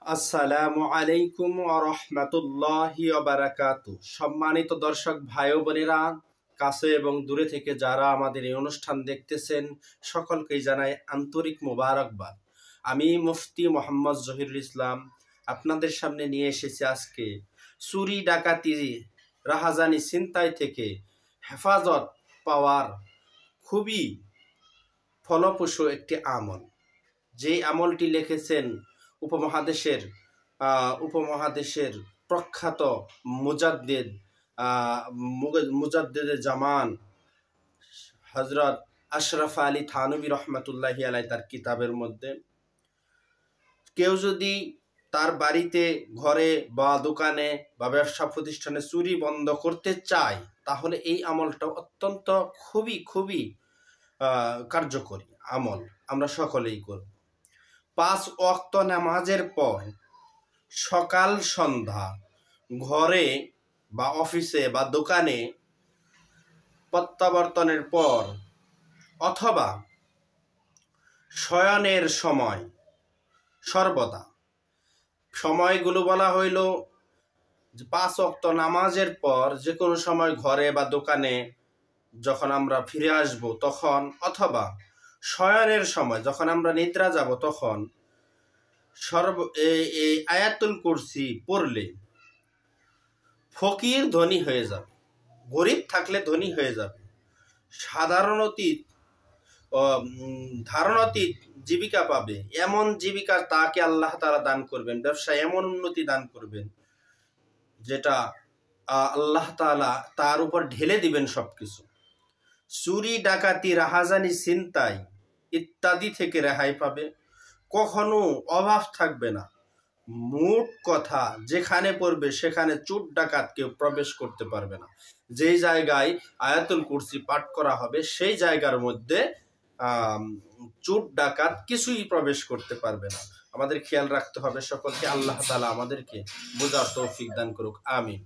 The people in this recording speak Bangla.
আসসালামু আলাইকুম ওয়া রাহমাতুল্লাহি ওয়া বারাকাতুহু। সম্মানিত দর্শক ভাই ও বোনেরা, কাছে এবং দূরে থেকে যারা আমাদের এই অনুষ্ঠান দেখতেছেন, সকলকেই জানাই আন্তরিক মোবারকবাদ। আমি মুফতি মোহাম্মদ জহিরুল ইসলাম আপনাদের সামনে নিয়ে এসেছি আজকে চুরি ডাকাতি রাহাজানি ছিনতাই থেকে হেফাজত পাওয়ার খুবই ফলপ্রসূ একটি আমল। যেই আমলটি লিখেছেন উপমহাদেশের প্রখ্যাত মুজাদ্দিদে জামান হযরত আশরাফ আলী থানভী রহমাতুল্লাহি আলাইহি তার কিতাবের মধ্যে। কেউ যদি তার বাড়িতে, ঘরে বা দোকানে বা ব্যবসা প্রতিষ্ঠানে চুরি বন্ধ করতে চায়, তাহলে এই আমলটা অত্যন্ত খুবই কার্যকরী আমল। আমরা সকলেই করব। 5 ওয়াক্ত নামাজের পর সকাল সন্ধ্যা ঘরে বা অফিসে বা দোকানে প্রত্যাবর্তনের পর অথবা শয়নের সময় সর্বদা, সময়গুলো বলা হইল 5 ওয়াক্ত নামাজের পর যে কোনো সময় ঘরে বা দোকানে যখন আমরা ফিরে আসব তখন, অথবা শয়নের সময় যখন আমরা নিদ্রা যাব তখন এই আয়াতুল কুরসি পড়লে ফকির ধনী হয়ে যাবে, গরিব থাকলে ধনী হয়ে যাবে, ধারণাতীত জীবিকা পাবে। এমন জীবিকা তাকে আল্লাহ তাআলা দান করবেন, ব্যবসায় এমন উন্নতি দান করবেন যেটা আল্লাহ তাআলা তার উপর ঢেলে দিবেন সবকিছু। চুরি ডাকাতি রাহাজানি ছিনতাই ইত্যাদি থেকে রেহাই পাবে, কখনো অভাব থাকবে না। মোট কথা, যেখানে পড়বে সেখানে চোর ডাকাত কেউ প্রবেশ করতে পারবে না। যেই জায়গায় আয়াতুল কুরসি পাঠ করা হবে সেই জায়গার মধ্যে চোর ডাকাত কিছুই প্রবেশ করতে পারবে না। আমাদের খেয়াল রাখতে হবে সকলকে। আল্লাহ তাআলা আমাদেরকে বোঝার তৌফিক দান করুক। আমিন।